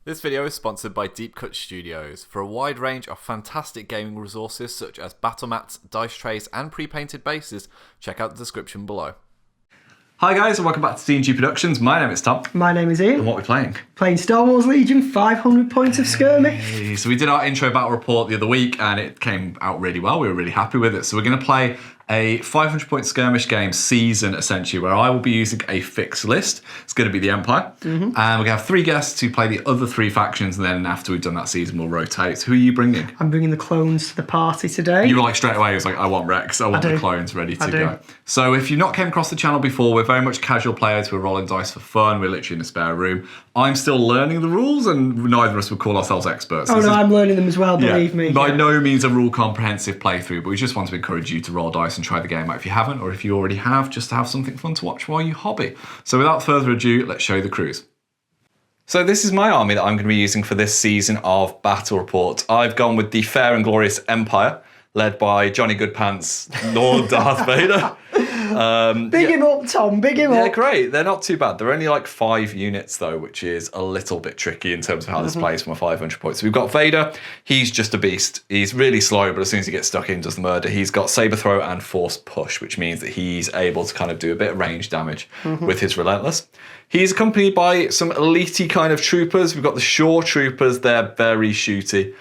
This video is sponsored by Deep Cut Studios. For a wide range of fantastic gaming resources such as battle mats, dice trays and pre-painted bases, check out the description below. Hi guys and welcome back to D&G Productions. My name is Tom. My name is Ian. And what are we playing? Playing Star Wars Legion, 500 points of skirmish. So we did our intro battle report the other week and it came out really well. We were really happy with it. So we're going to play a 500 point skirmish game season essentially where I will be using a fixed list. It's going to be the Empire. And we're going to have 3 guests who play the other 3 factions, and then after we've done that season we'll rotate. Who are you bringing? I'm bringing the clones to the party today. You were like straight away, it was like, I want Rex, I want the clones ready to go. So if you've not came across the channel before, we're very much casual players. We're rolling dice for fun. We're literally in a spare room. I'm still learning the rules and neither of us would call ourselves experts. Oh no, I'm learning them as well, believe me. By no means a rule comprehensive playthrough, but we just want to encourage you to roll dice and try the game out if you haven't, or if you already have, just to have something fun to watch while you hobby. So without further ado, let's show you the crews. So this is my army that I'm going to be using for this season of Battle Report. I've gone with the Fair and Glorious Empire, led by Johnny Goodpants, Lord Darth Vader. Big him up, Tom, big him up. Yeah, great. They're not too bad. They're only like 5 units though, which is a little bit tricky in terms of how this plays for my 500 points. So we've got Vader. He's just a beast. He's really slow, but as soon as he gets stuck in, does the murder. He's got Saber Throw and Force Push, which means that he's able to kind of do a bit of range damage with his Relentless. He's accompanied by some elite kind of troopers. We've got the Shore Troopers. They're very shooty.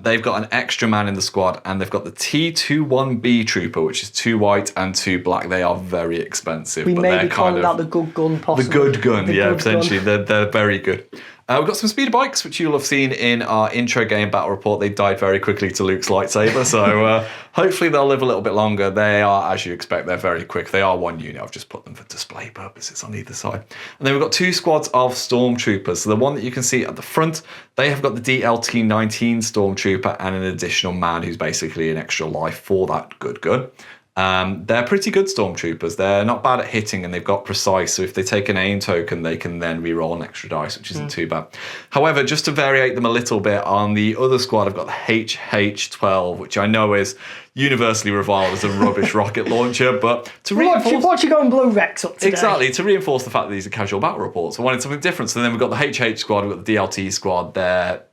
They've got an extra man in the squad, and they've got the T21B Trooper, which is 2 white and 2 black. They are very expensive. We but may they're be calling that the good gun, possibly. The good gun, yeah, potentially. They're very good. We've got some speeder bikes, which you'll have seen in our intro game battle report. They died very quickly to Luke's lightsaber, so hopefully they'll live a little bit longer. They are, as you expect, they're very quick. They are 1 unit. I've just put them for display purposes on either side. And then we've got 2 squads of stormtroopers. So the one that you can see at the front, they have got the DLT-19 stormtrooper and an additional man who's basically an extra life for that good gun. They're pretty good stormtroopers. They're not bad at hitting and they've got precise, so if they take an aim token they can then re-roll an extra dice, which isn't too bad. However, just to variate them a little bit, on the other squad I've got the HH-12, which I know is universally reviled as a rubbish rocket launcher, but to reinforce... Watch you go and blow Rex up today. Exactly, to reinforce the fact that these are casual battle reports. I wanted something different, so then we've got the HH squad, we've got the DLT squad. They're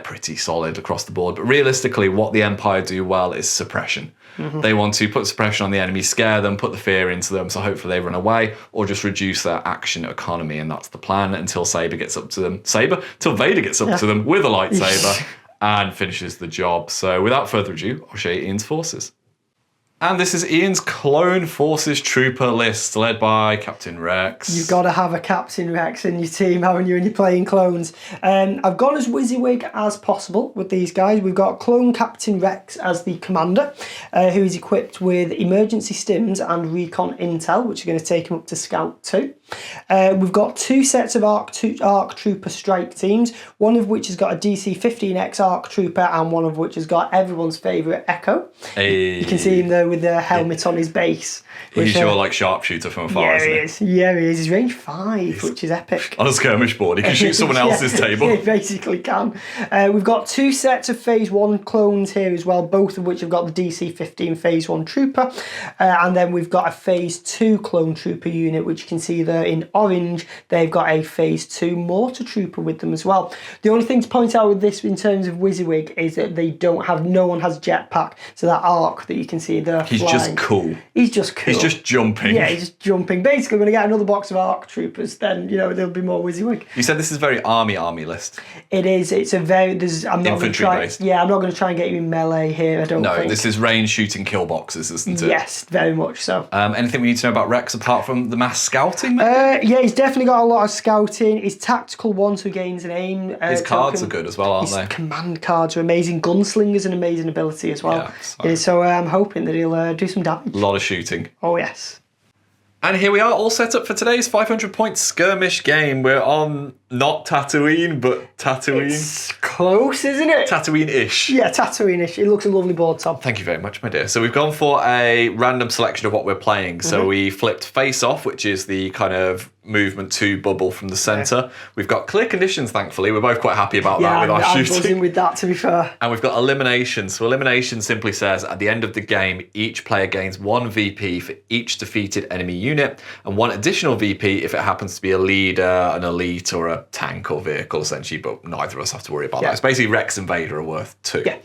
pretty solid across the board, but realistically what the Empire do well is suppression. They want to put suppression on the enemy, scare them, put the fear into them, so hopefully they run away, or just reduce their action economy, and that's the plan until Saber gets up to them. Till Vader gets up to them with a lightsaber and finishes the job. So without further ado, I'll show you Ian's forces. And this is Ian's Clone Forces Trooper list, led by Captain Rex. You've got to have a Captain Rex in your team, haven't you, when you're playing clones? I've gone as WYSIWYG as possible with these guys. We've got Clone Captain Rex as the commander, who is equipped with Emergency Stims and Recon Intel, which are going to take him up to Scout 2. We've got 2 sets of ARC Trooper strike teams, one of which has got a DC-15X ARC Trooper and one of which has got everyone's favourite Echo. Hey. You can see him there with the helmet on his base. He's your like sharpshooter from afar, isn't he? Yeah, he is. He's range 5, which is epic. On a skirmish board, he can shoot someone else's table. He basically can. We've got 2 sets of Phase 1 clones here as well, both of which have got the DC-15 Phase 1 Trooper. And then we've got a Phase 2 Clone Trooper unit, which you can see there in orange. They've got a Phase 2 Mortar Trooper with them as well. The only thing to point out with this in terms of WYSIWYG is that no one has jetpack. So that arc that you can see there He's flying, just cool. He's just cool. He's just jumping. Yeah, he's just jumping. Basically, when I get another box of ARC Troopers, then, there'll be more WYSIWYG. You said this is a very army list. It is. It's a very... I'm not Infantry gonna try, based. Yeah, I'm not going to try and get you in melee here, I don't think. No, this is range shooting kill boxes, isn't it? Yes, very much so. Anything we need to know about Rex apart from the mass scouting? Yeah, he's definitely got a lot of scouting. His tactical one, so gains an aim. His cards are good as well, aren't they? His command cards are amazing. Gunslinger's an amazing ability as well. Yeah, so I'm hoping that he'll do some damage. A lot of shooting. Oh, yes. And here we are, all set up for today's 500 point skirmish game. We're on not Tatooine, but Tatooine. It's close, isn't it? Tatooine-ish. Yeah, Tatooine-ish. It looks a lovely board, Tom. Thank you very much, my dear. So we've gone for a random selection of what we're playing. So we flipped face off, which is the kind of movement to bubble from the centre. We've got clear conditions, thankfully. We're both quite happy about that with our shooting. I'm buzzing with that, to be fair. And we've got elimination. So elimination simply says at the end of the game, each player gains 1 VP for each defeated enemy unit and 1 additional VP if it happens to be a leader, an elite, or a tank or vehicle, essentially, but neither of us have to worry about Yeah. that. It's basically Rex and Vader are worth 2. Yeah.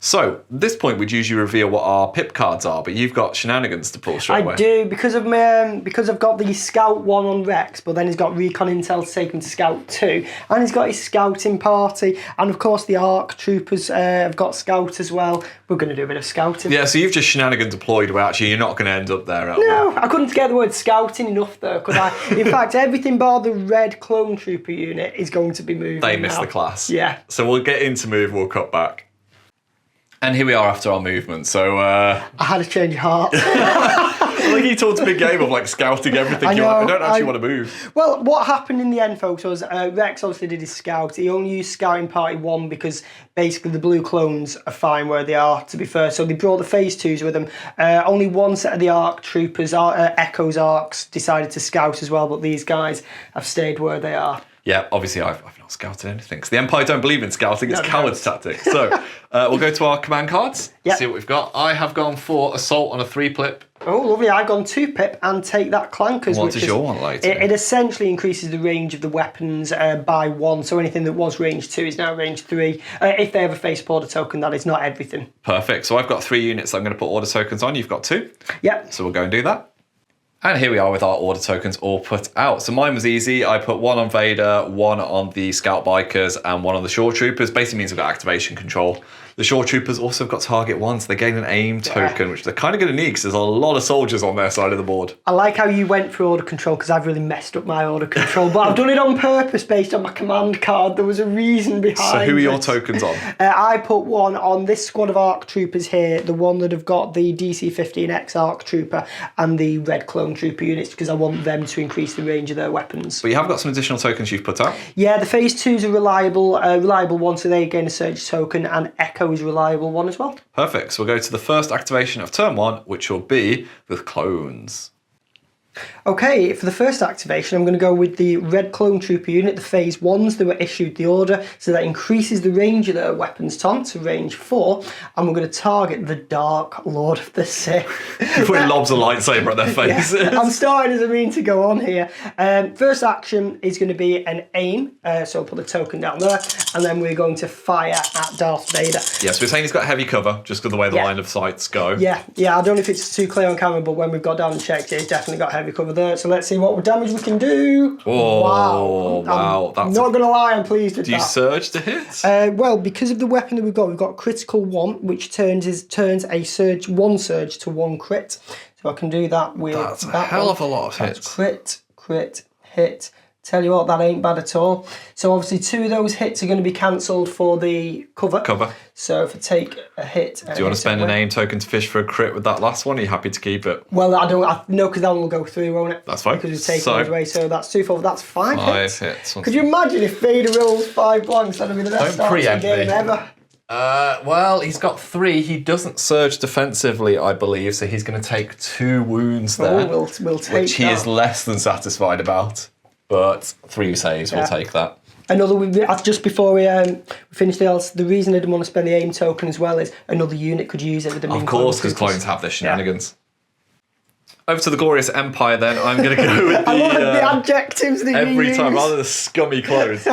So, at this point, we'd usually reveal what our pip cards are, but you've got shenanigans to pull straight away. I do, because I've got the Scout 1 on Rex, but then he's got Recon Intel to take him to Scout 2, and he's got his Scouting Party, and of course the ARC Troopers have got Scout as well. We're going to do a bit of Scouting. Yeah, so you've just shenanigan deployed where actually you're not going to end up there at all. No, I couldn't get the word Scouting enough though, could I? In fact, everything bar the red Clone Trooper unit is going to be moving. They missed now. the class. Yeah. So we'll get into move, we'll cut back. And here we are after our movement. So, I had a change of heart. like you talked a big game of like scouting everything. I You're like, I know, don't actually want to move. Well, what happened in the end, folks, was Rex obviously did his scout. He only used Scouting Party 1 because basically the blue clones are fine where they are, to be fair. So they brought the Phase 2s with them. Only one set of the ARC Troopers, Echo's ARCs, decided to scout as well, but these guys have stayed where they are. Yeah, obviously I've not scouted anything. Because the Empire don't believe in scouting, it's No, coward's tactics. So we'll go to our command cards, Yep. see what we've got. I have gone for Assault on a 3-plip. Oh, lovely. I've gone 2 pip and take that Clankers. What which does is, your one like to It essentially increases the range of the weapons by 1. So anything that was range 2 is now range 3. If they have a face order token, that is not everything. Perfect. So I've got 3 units I'm going to put order tokens on. You've got 2. Yep. So we'll go and do that. And here we are with our order tokens all put out. So mine was easy. I put 1 on Vader, 1 on the Scout Bikers, and 1 on the Shore Troopers. Basically means we've got activation control. The Shore Troopers also have got target 1, so they gain an aim token, which they're kind of going to need because there's a lot of soldiers on their side of the board. I like how you went for order control because I've really messed up my order control, but I've done it on purpose based on my command card. There was a reason behind So who are your it. tokens on? I put 1 on this squad of ARC Troopers here, the one that have got the DC-15X ARC Trooper and the Red Clone Trooper units because I want them to increase the range of their weapons. But you have got some additional tokens you've put out. Yeah, the Phase 2's a reliable one, so they gain a Surge token, and Echo is a reliable one as well. Perfect. So we'll go to the first activation of turn 1, which will be the clones. Okay, for the first activation, I'm going to go with the Red Clone Trooper unit, the Phase 1s that were issued the order, so that increases the range of their weapons ton to range 4, and we're going to target the Dark Lord of the Sith. You put lobs a lightsaber at their faces. Yeah, I'm starting as a mean to go on here. First action is going to be an aim, so I'll put the token down there, and then we're going to fire at Darth Vader. Yes, we're saying he's got heavy cover, just because of the way the Yeah. line of sights go. Yeah, I don't know if it's too clear on camera, but when we've got down and checked, it's definitely got heavy cover there. So let's see what damage we can do. Oh, wow. I'm That's not going to lie, I'm pleased with Do you that. surge to hit? Well, because of the weapon that we've got critical 1, which turns a surge 1 surge to 1 crit. So I can do that with That's a that hell one. of a lot of That's hits. crit, hit. Tell you what, that ain't bad at all. So obviously 2 of those hits are going to be cancelled for the cover. So if I take a hit... Do you want to spend an aim token to fish for a crit with that last one? Are you happy to keep it? Well, no, because that one will go through, won't it? That's fine. Because we've taken So- those away, so that's 2 for that's 5 hits. 5 hits. Could you imagine if Vader rolls 5 blanks? That'd be the best Don't start to a preempt game me. ever. Well, he's got 3. He doesn't surge defensively, I believe, so he's going to take 2 wounds there. Oh, we'll take which he that. is less than satisfied about. But 3 saves, we'll take that. Just before we finish the reason I didn't want to spend the aim token as well is another unit could use it with the Of course, because clones have their shenanigans. Over to the glorious Empire then. I'm going to go with I love the the... adjectives that you every use. time, rather than the scummy clones.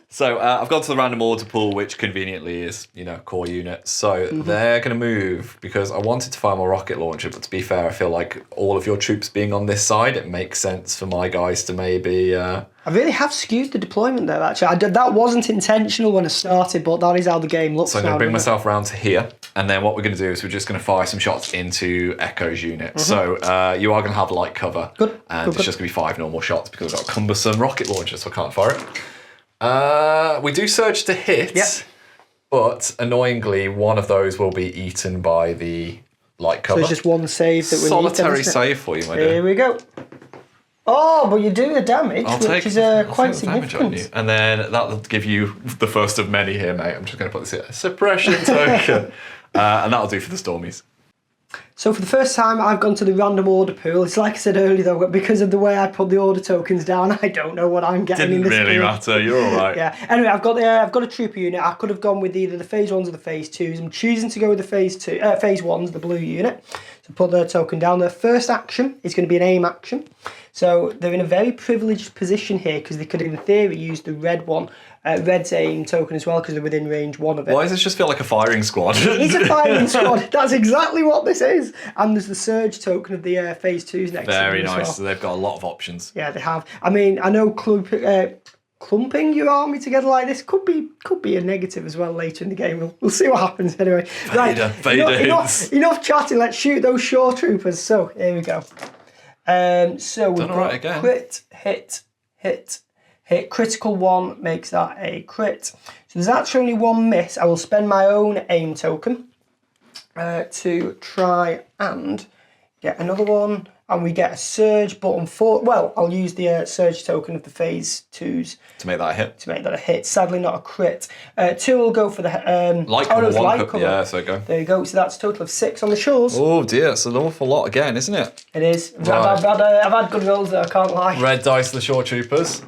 So I've gone to the random order pool, which conveniently is, core unit. So they're going to move because I wanted to fire my rocket launcher, but to be fair, I feel like all of your troops being on this side, it makes sense for my guys to maybe... I really have skewed the deployment there, actually. That wasn't intentional when I started, but that is how the game looks So I'm now. going to bring doesn't it? myself around to here, and then what we're going to do is we're just going to fire some shots into Echo's unit. So you are going to have light cover, Good, and good, it's just going to be 5 normal shots because I've got a cumbersome rocket launcher, so I can't fire it. We do surge to hit, Yep. but annoyingly, one of those will be eaten by the light So cover. it's just one save that we Solitary need. Isn't it? save for you, my Here dear. we go. Oh, but you do the damage, which is I'll quite take the damage on you. significant. And then that'll give you the first of many here, mate. I'm just going to put this here. Suppression token. And that'll do for the Stormies. So for the first time, I've gone to the random order pool. It's like I said earlier, though, because of the way I put the order tokens down, I don't know what I'm getting in Didn't this really pool. matter. You're all right. Yeah. Anyway, I've got a trooper unit. I could have gone with either the phase 1s or the phase 2s. I'm choosing to go with the phase 1s, the blue unit. So put their token down. Their first action is going to be an aim action. So they're in a very privileged position here because they could, in theory, use the red one, red's aim token as well because they're within range 1 of it. Why does this just feel like a firing squad? It's a firing squad. That's exactly what this is. And there's the surge token of the phase 2s next to them Very as nice. well. So they've got a lot of options. Yeah, they have. I mean, I know clumping your army together like this could be a negative as well later in the game. We'll see what happens anyway. Enough chatting. Let's shoot those shore troopers. So here we go. So we've got right again. crit, hit. Critical 1 makes that a crit. So there's actually only one miss. I will spend my own aim token to try and get another one. And we get a surge, but I'll use the surge token of the phase 2s To make that a hit. to make that a hit. Sadly, not a crit. 2 will go for the Light cover, it's one light cover. cover. Yeah, so go. There you go. So that's a total of 6 on the shores. Oh dear, it's an awful lot again, isn't it? It is. Right. I've had good rolls there. I can't lie. Red dice for the shore troopers.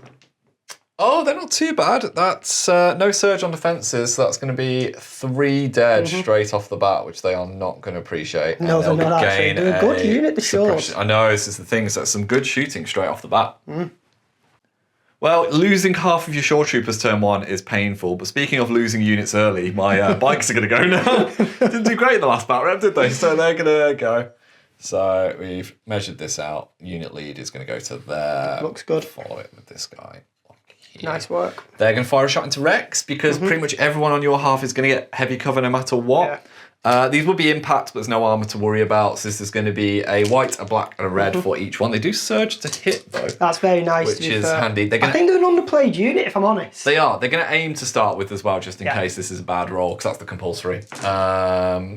Oh, they're not too bad. That's no surge on defences. So that's going to be 3 dead straight off the bat, which they are not going to appreciate. No, And they're they'll not actually. gain They're a good unit, the suppression. shores. I know, this is the thing. So that's some good shooting straight off the bat. Well, losing half of your shore troopers turn 1 is painful. But speaking of losing units early, my bikes are going to go now. Didn't do great in the last battle rep, did they? So they're going to go. So we've measured this out. Unit lead is going to go to there. Looks good. Follow it with this guy. Nice work. They're going to fire a shot into Rex because pretty much everyone on your half is going to get heavy cover no matter what. These will be impacts, but there's no armor to worry about. So this is going to be a white, a black, and a red for each one. They do surge to hit though. That's very nice. Which to be is fair. handy. I think they're an underplayed unit, if I'm honest. They are. They're going to aim to start with as well, just in Yeah. case this is a bad roll, because that's the compulsory.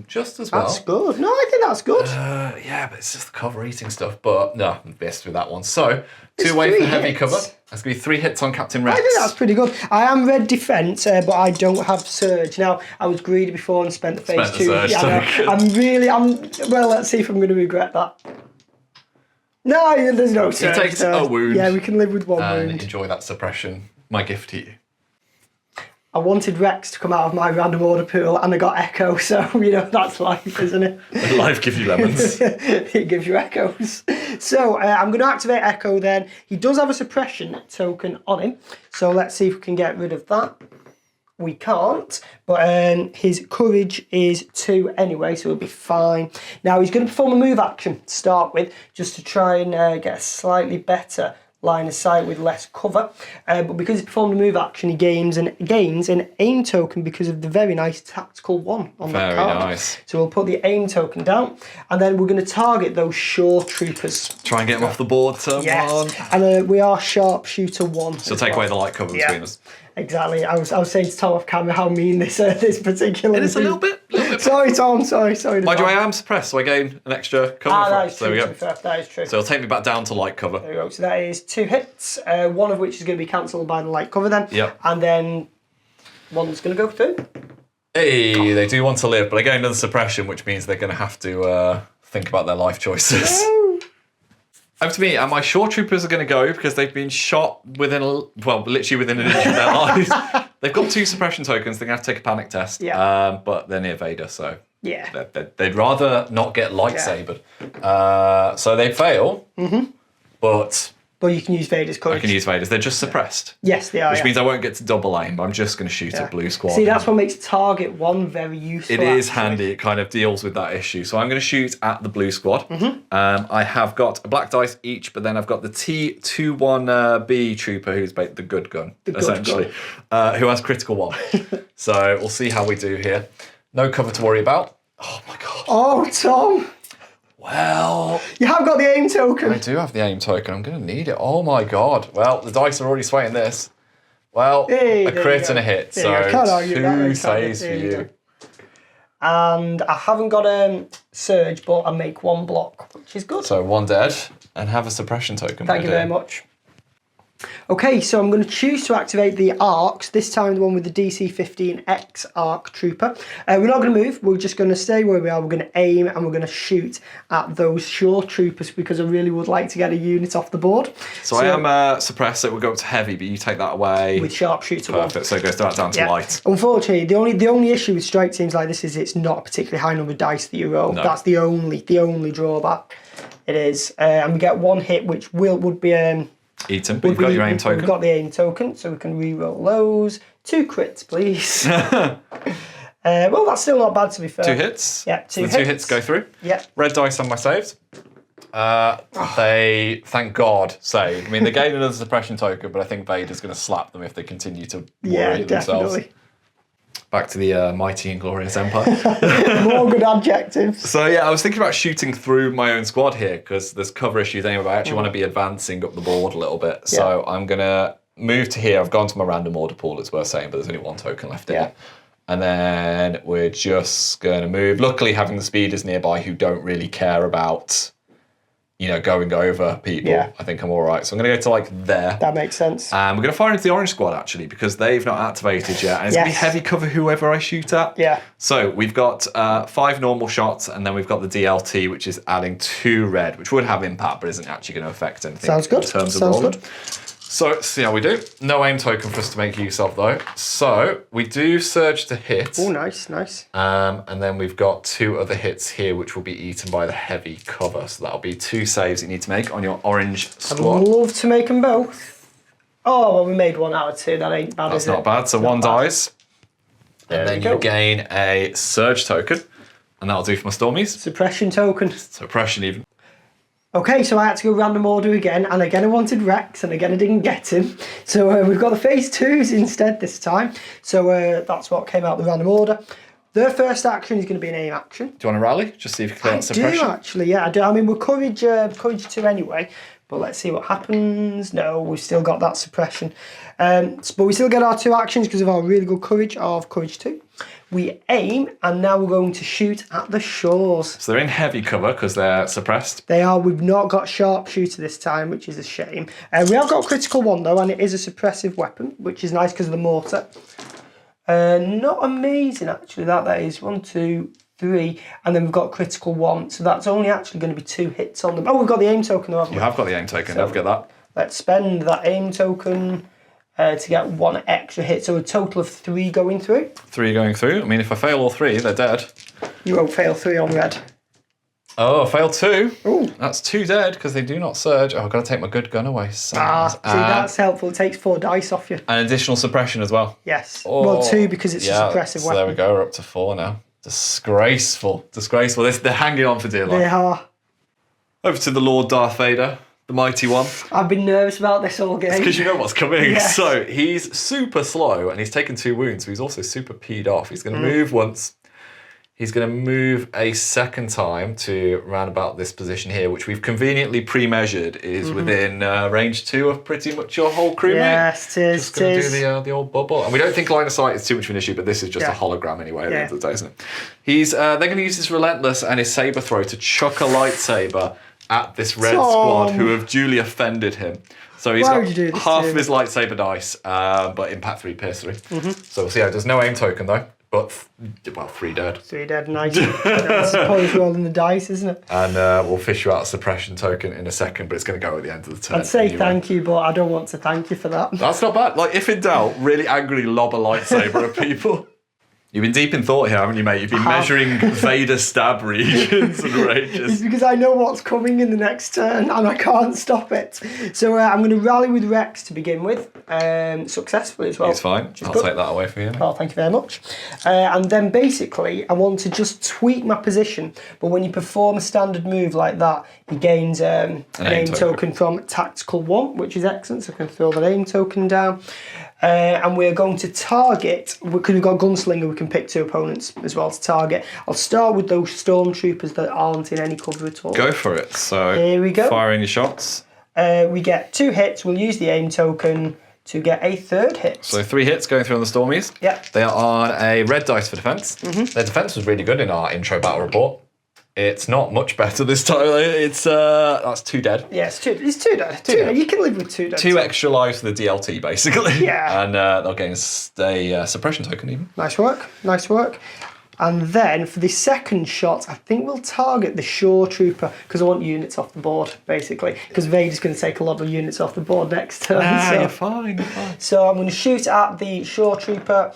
Just as well. That's good. No, I think that's good. Yeah, but it's just the cover eating stuff. But no, I'm best with that one. So, It's 2 away for 3 heavy hits. cover. That's going to be 3 hits on Captain Rex. I think that's pretty good. I am red defence, but I don't have surge. Now, I was greedy before and spent the phase Spent the 2. surge Yeah, I know. Well, let's see if I'm going to regret that. No, there's no surge. takes no. a wound. Yeah, we can live with 1 and wound. enjoy that suppression. My gift to you. I wanted Rex to come out of my random order pool and I got Echo, so, that's life, isn't it? Life gives you lemons. It gives you echoes. So I'm going to activate Echo then. He does have a suppression token on him. So let's see if we can get rid of that. We can't, but his courage is 2 anyway, so he'll be fine. Now he's going to perform a move action to start with, just to try and get a slightly better line of sight with less cover. But because he's performed a move action, he gains an aim token because of the very nice tactical 1 on that Very card. nice. So we'll put the aim token down, and then we're going to target those shore troopers. Try and get them off the board, turn 1. Yes, and we are sharpshooter 1. So take away the light cover between us. Exactly. I was saying to Tom off camera how mean this particular. It is a little bit. Sorry, Tom. Sorry. Mind you, I am suppressed, so I gain an extra cover. That for is it. true. There we To go. be fair. That is true. So it'll take me back down to light cover. There we go. So that is 2 hits. 1 of which is going to be cancelled by the light cover then. Yep. And then 1's going to go through. Hey, they do want to live, but they get another suppression, which means they're going to have to think about their life choices. Over to me, and my shore troopers are going to go because they've been shot literally within an inch of their lives. They've got 2 suppression tokens. They're going to have to take a panic test. Yeah. But they're near Vader, so Yeah. they'd rather not get lightsabered. So they fail, but But you can use Vader's courage. I can use Vader's. They're just suppressed, Yes, they are. which yeah. means I won't get to double aim. But I'm just going to shoot a blue squad. See, that's what makes target 1 very useful. It is actually. handy. It kind of deals with that issue. So I'm going to shoot at the blue squad. I have got a black dice each, but then I've got the T21B trooper, who's the good gun, essentially, who has critical 1. So we'll see how we do here. No cover to worry about. Oh my god. Oh, Tom. Well, You have got the aim token. I do have the aim token. I'm going to need it. Oh my god. Well, the dice are already swaying this. Well, Hey, a there crit you go. and a hit. There you go. So Can't argue that, can 2 you? saves for There you you. go. And I haven't got surge, but I make 1 block, which is good. So 1 dead and have a suppression token. Thank my you dear. very much. Okay, so I'm going to choose to activate the arcs, this time the one with the DC-15X Arc Trooper. We're not going to move, we're just going to stay where we are, we're going to aim and we're going to shoot at those shore troopers because I really would like to get a unit off the board. So I am suppressed, so it will go up to heavy, but you take that away. With sharpshooter Perfect, so it goes down to light. Unfortunately, the only issue with strike teams like this is it's not a particularly high number of dice that you roll. No. That's the only drawback. It is. And we get one hit, which would be... Eaten, but you've got your aim token. We've got the aim token, so we can re-roll those. 2 crits, please. Well, that's still not bad, to be fair. 2 hits. Yeah, two The hits. 2 hits go through. Yeah. Red dice on my saves. They, thank God, saved. I mean, they gain another suppression token, but I think Vader's going to slap them if they continue to worry themselves. Definitely. Back to the mighty and glorious Empire. More good adjectives. So yeah, I was thinking about shooting through my own squad here because there's cover issues anyway, but I actually want to be advancing up the board a little bit. So I'm going to move to here. I've gone to my random order pool, it's worth saying, but there's only 1 token left in it. And then we're just going to move. Luckily, having the speeders nearby who don't really care about, going over people, I think I'm all right. So I'm going to go to like there. That makes sense. We're going to fire into the orange squad actually because they've not activated yet, and it's going to be heavy cover whoever I shoot at. Yeah. So we've got 5 normal shots, and then we've got the DLT, which is adding 2 red, which would have impact, but isn't actually going to affect anything. Sounds good. In terms of Sounds rolling. good. So let's see how we do. No aim token for us to make use of though. So we do surge to hit. Oh, nice, nice. And then we've got 2 other hits here, which will be eaten by the heavy cover. So that'll be 2 saves you need to make on your orange squad. I'd love to make them both. Oh, well, we made 1 out of 2. That ain't bad, That's is it? not bad. So 1 dies. And then we go. you gain a surge token. And that'll do for my Stormies. Suppression token. Suppression even. Okay, so I had to go random order again, and again I wanted Rex, and again I didn't get him. So we've got the phase 2s instead this time. So that's what came out the random order. Their first action is going to be an aim action. Do you want to rally? Just see if you can clear out suppression. I do actually, yeah, I do. I mean, we're courage 2 anyway, but let's see what happens. No, we've still got that suppression. But we still get our 2 actions because of our really good courage of courage 2. We aim, and now we're going to shoot at the shores. So they're in heavy cover because they're suppressed. They are. We've not got sharpshooter this time, which is a shame. We have got critical 1 though, and it is a suppressive weapon, which is nice because of the mortar. Not amazing actually. That is 1, 2, 3, and then we've got critical 1. So that's only actually going to be 2 hits on them. Oh, we've got the aim token though, haven't we? You have got the aim token. Don't forget that. Let's spend that aim token to get 1 extra hit. So a total of 3 going through. 3 going through. I mean, if I fail all 3, they're dead. You won't fail 3 on red. Oh, I failed 2. Ooh. That's 2 dead because they do not surge. Oh, I've got to take my good gun away. See, that's helpful. It takes 4 dice off you. An additional suppression as well. Yes. Oh, Well, 2 because it's a suppressive so weapon. there we go. We're up to 4 now. Disgraceful. They're hanging on for dear life. They are. Over to the Lord Darth Vader, the mighty one. I've been nervous about this all game. Because you know what's coming. Yes. So he's super slow and he's taken 2 wounds, so he's also super peed off. He's going to move once. He's going to move a second time to round about this position here, which we've conveniently pre-measured is within range 2 of pretty much your whole crewmate. Yes, it is. Just going to do the old bubble. And we don't think line of sight is too much of an issue, but this is just a Yeah. hologram anyway at the Yeah. end of the day, isn't it? They're going to use his Relentless and his saber throw to chuck a lightsaber at this red Tom. squad who have duly offended him. So he's Why would you do got this half to of him? his lightsaber dice, but impact 3, pierce 3. So we'll see how it does. No aim token though, but 3 dead. 3 dead, nice. That's suppose rolling the dice, isn't it? And we'll fish you out a suppression token in a second, but it's going to go at the end of the turn. I'd say anyway. thank you, but I don't want to thank you for that. That's not bad. Like, if in doubt, really angrily lob a lightsaber at people. You've been deep in thought here, haven't you, mate? You've been measuring Vader stab regions and It's ranges. because I know what's coming in the next turn and I can't stop it. So I'm going to rally with Rex to begin with, successfully as well. It's fine. I'll good. take that away from you. Mate. Oh, thank you very much. And then basically, I want to just tweak my position. But when you perform a standard move like that, he gains an aim token from Tactical 1, which is excellent. So I can throw that aim token down. And we're going to target, because we've got Gunslinger, we can pick 2 opponents as well to target. I'll start with those Stormtroopers that aren't in any cover at all. Go for it. So Here we go. Fire in your shots. We get 2 hits. We'll use the aim token to get a 3rd hit. So 3 hits going through on the Stormies. Yep. They are on a red dice for defense. Their defense was really good in our intro battle report. It's not much better this time. It's that's 2 dead. Yeah, it's two dead. Two dead. You can live with 2 dead. 2 extra lives for the DLT, basically. Yeah. And they'll gain a suppression token even. Nice work. Nice work. And then for the second shot, I think we'll target the Shore Trooper because I want units off the board, basically. Because Vader's going to take a lot of units off the board next turn. You're fine. So I'm going to shoot at the Shore Trooper.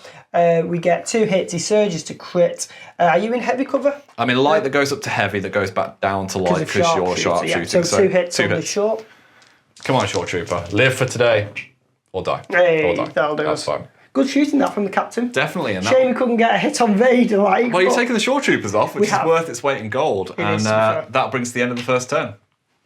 We get 2 hits. He surges to crit. Are you in heavy cover? I mean, light that goes up to heavy that goes back down to light because you're sharpshooting. Yeah. So 2 hits on the short. Come on, Shore Trooper. Live for today or die. Hey, or die. that'll do That's us. fine. Good shooting that from the captain. Definitely. And Shame we couldn't get a hit on Vader. well, you're taking the Shore Troopers off, which is worth its weight in gold. And is, to be fair. that brings to the end of the first turn.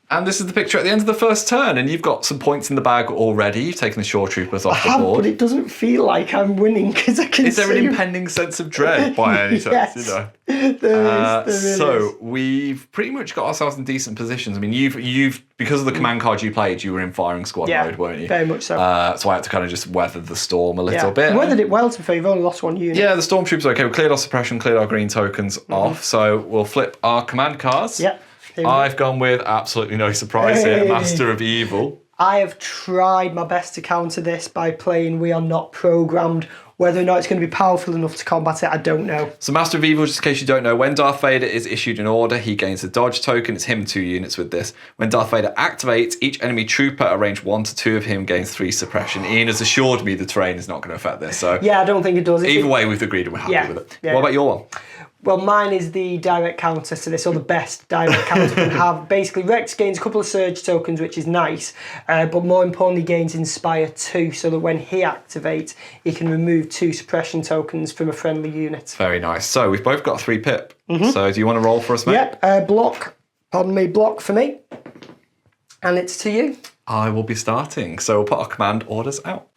And this is the picture at the end of the first turn, and you've got some points in the bag already. You've taken the Shore Troopers off the board. But it doesn't feel like I'm winning because I can Is there see... an impending sense of dread by any sense? Yes. You know? There is. So we've pretty much got ourselves in decent positions. I mean, you've because of the command card you played, you were in firing squad mode, weren't you? Very much so. So I had to kind of just weather the storm a little bit. You weathered it well, to be fair. You've only lost 1 unit. Yeah, the stormtroopers are okay. We cleared our suppression, cleared our green tokens off. So we'll flip our command cards. Yep. I've gone with absolutely no surprise here, Master of Evil. I have tried my best to counter this by playing We Are Not Programmed. Whether or not it's going to be powerful enough to combat it, I don't know. So Master of Evil, just in case you don't know, when Darth Vader is issued an order, he gains a dodge token. It's him 2 units with this. When Darth Vader activates, each enemy trooper at range 1 to 2 of him gains 3 suppression. Ian has assured me the terrain is not going to affect this. So Yeah, I don't think it does. either way, we've agreed and we're happy with it. Yeah. What about your one? Well, mine is the direct counter to this, or the best direct counter can have. Basically, Rex gains a couple of surge tokens, which is nice, but more importantly gains Inspire 2, so that when he activates, he can remove 2 suppression tokens from a friendly unit. Very nice. So we've both got a 3 pip. So do you want to roll for us, mate? Yep, block for me. And it's to you. I will be starting. So we'll put our command orders out.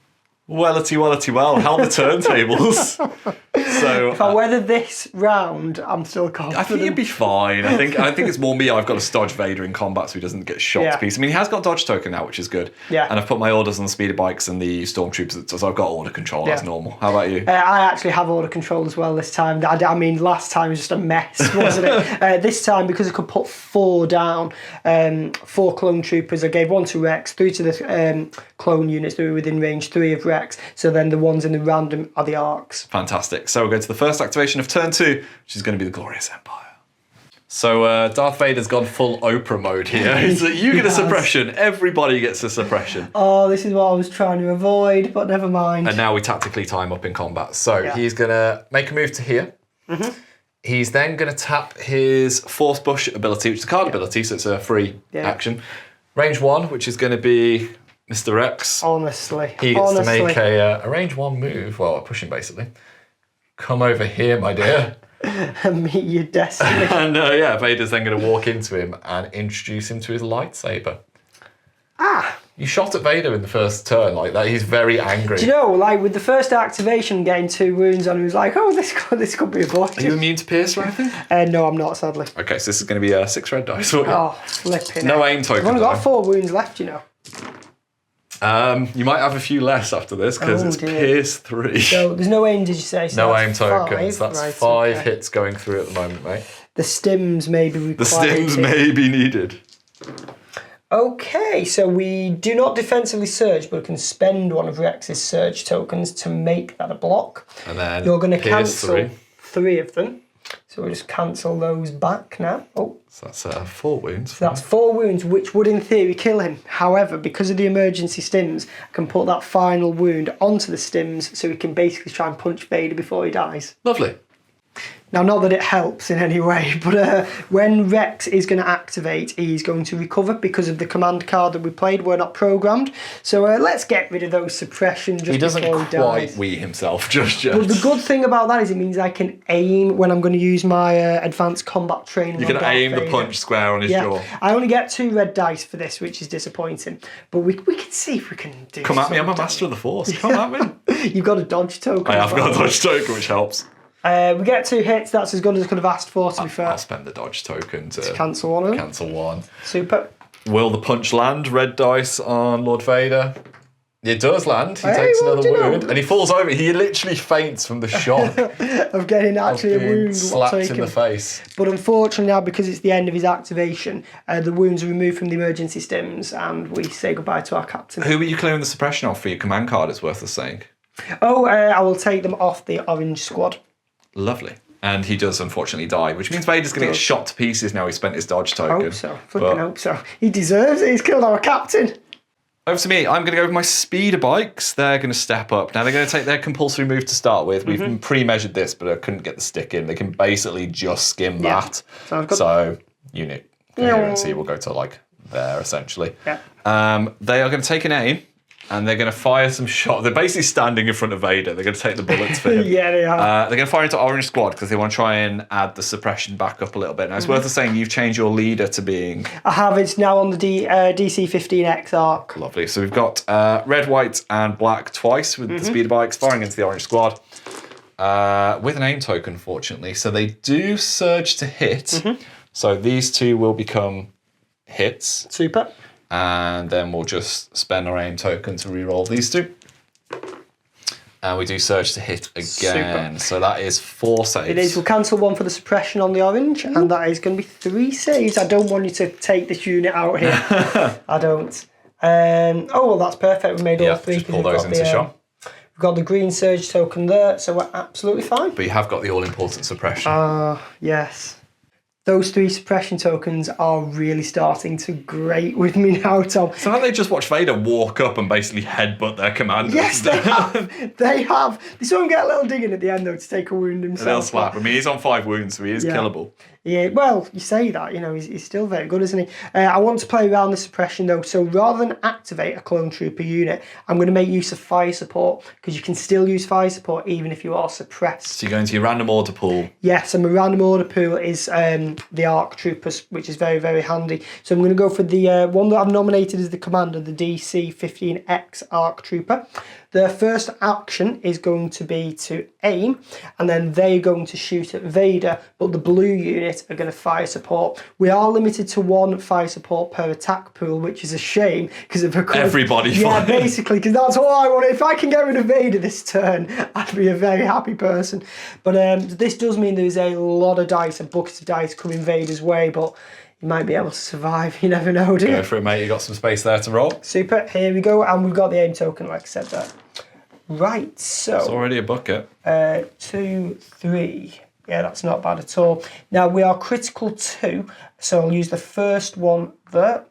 Wellity, well, how the turntables. So If I weather this round, I'm still confident. I think you'd be fine. I think it's more me. I've got to dodge Vader in combat so he doesn't get shot to pieces. I mean, he has got dodge token now, which is good. Yeah. And I've put my orders on the speeder bikes and the stormtroopers, so I've got order control as normal. How about you? I actually have order control as well this time. I mean, last time was just a mess, wasn't it? This time, because I could put 4 down, 4 clone troopers, I gave 1 to Rex, 3 to the clone units that were within range, 3 of Rex. So then the ones in the random are the arcs. Fantastic. So we'll go to the first activation of turn 2, which is going to be the Glorious Empire. So Darth Vader's gone full Oprah mode here. You get a suppression, everybody gets a suppression. Oh, this is what I was trying to avoid, but never mind. And now we tactically time up in combat. So he's going to make a move to here. He's then going to tap his Force Push ability, which is a card ability, so it's a free action. Range 1, which is going to be Mr. X. Honestly. He gets to make a range 1 move, well, pushing basically. Come over here, my dear. And meet your destiny. And Vader's then going to walk into him and introduce him to his lightsaber. You shot at Vader in the first turn like that. He's very angry. Do you know, like with the first activation getting 2 wounds on him, he was like, oh, this could be avoided. Are you immune to pierce or anything? No, I'm not, sadly. Okay, so this is going to be 6 red dice. Oh, flipping No it. aim token. I've only got 4 wounds left, you know. You might have a few less after this because it's pierce 3. So there's no aim, did you say? So no that's aim tokens. 5. That's Right, 5 okay. hits going through at the moment, mate. The stims may be required. The stims may be needed. Okay, so we do not defensively surge, but can spend one of Rex's surge tokens to make that a block. And then you're going to pierce cancel 3 of them. So we'll just cancel those back now. Oh, so that's 4 wounds. so that's 4 wounds, which would in theory kill him. However, because of the emergency stims, I can put that final wound onto the stims so he can basically try and punch Vader before he dies. Lovely. Now, not that it helps in any way, but when Rex is going to activate, he's going to recover because of the command card that we played. We're not programmed. So let's get rid of those suppression just He doesn't before he quite dies. wee himself just yet. But the good thing about that is it means I can aim when I'm going to use my advanced combat training. You can aim the punch square on his jaw. I only get 2 red dice for this, which is disappointing. But we can see if we can do Come at me, I'm a something. master of the Force. Come at me. You've got a dodge token. I have as well. got a dodge token, which helps. We get 2 hits. That's as good as I could have asked for, to be fair. I'll spend the dodge token to Cancel one of them. cancel 1. Super. Will the punch land? Red dice on Lord Vader. It does land. He Hey, takes well, another do you know- wound, and he falls over. He literally faints from the shock of getting actually a being wound slapped in taken. the face. But unfortunately now, because it's the end of his activation, the wounds are removed from the emergency stims and we say goodbye to our captain. Who were you clearing the suppression off for your command card, it's worth us saying? Oh, I will take them off the orange squad. Lovely. And he does unfortunately die, which means Vader's going to get shot to pieces now he spent his dodge token. Hope so. Flipping hope so. He deserves it. He's killed our captain. Over to me. I'm going to go with my speeder bikes. They're going to step up. Now, they're going to take their compulsory move to start with. We've pre-measured this, but I couldn't get the stick in. They can basically just skim that. Sounds good. So, unit coherency will go to, like, there, essentially. Yeah. They are going to take an aim, and they're going to fire some shots. They're basically standing in front of Vader. They're going to take the bullets for him. Yeah, they are. They're going to fire into Orange Squad because they want to try and add the suppression back up a little bit. Now, it's worth us saying you've changed your leader to being... I have. It's now on the DC-15X arc. Lovely. So we've got red, white, and black twice with the speeder bikes firing into the Orange Squad with an aim token, fortunately. So they do surge to hit. So these two will become hits. Super. And then we'll just spend our aim token to reroll these two. And we do surge to hit again. Super. So that is 4 saves. It is. We'll cancel one for the suppression on the orange, and that is going to be 3 saves. I don't want you to take this unit out here. I don't. Oh, well, that's perfect. We made all 3. Just 'cause pull we've those got into the, shot. We've got the green surge token there, so we're absolutely fine. But you have got the all-important suppression. Yes. Those 3 suppression tokens are really starting to grate with me now, Tom. So now they just watch Vader walk up and basically headbutt their commanders. Yes, they have. They have. They saw him get a little dig in at the end, though, to take a wound himself. They'll slap. I mean, he's on 5 wounds, so he is killable. Yeah, well, you say that, he's still very good, isn't he? I want to play around the suppression, though, so rather than activate a clone trooper unit, I'm going to make use of fire support, because you can still use fire support even if you are suppressed. So you go into your random order pool. Yes, and my random order pool is the ARC troopers, which is very, very handy. So I'm going to go for the one that I've nominated as the commander, the DC-15X ARC trooper. Their first action is going to be to aim, and then they're going to shoot at Vader, but the blue unit are going to fire support. We are limited to 1 fire support per attack pool, which is a shame because of Everybody Yeah, fires. basically, because that's all I want. If I can get rid of Vader this turn, I'd be a very happy person. But this does mean there's a lot of dice, a bucket of dice coming Vader's way, but you might be able to survive. You never know, do you? Go for it, mate. You got some space there to roll. Super, here we go, and we've got the aim token, like I said there. Right, so... It's already a bucket. 2, 3. Yeah, that's not bad at all. Now, we are critical 2, so I'll use the first one there,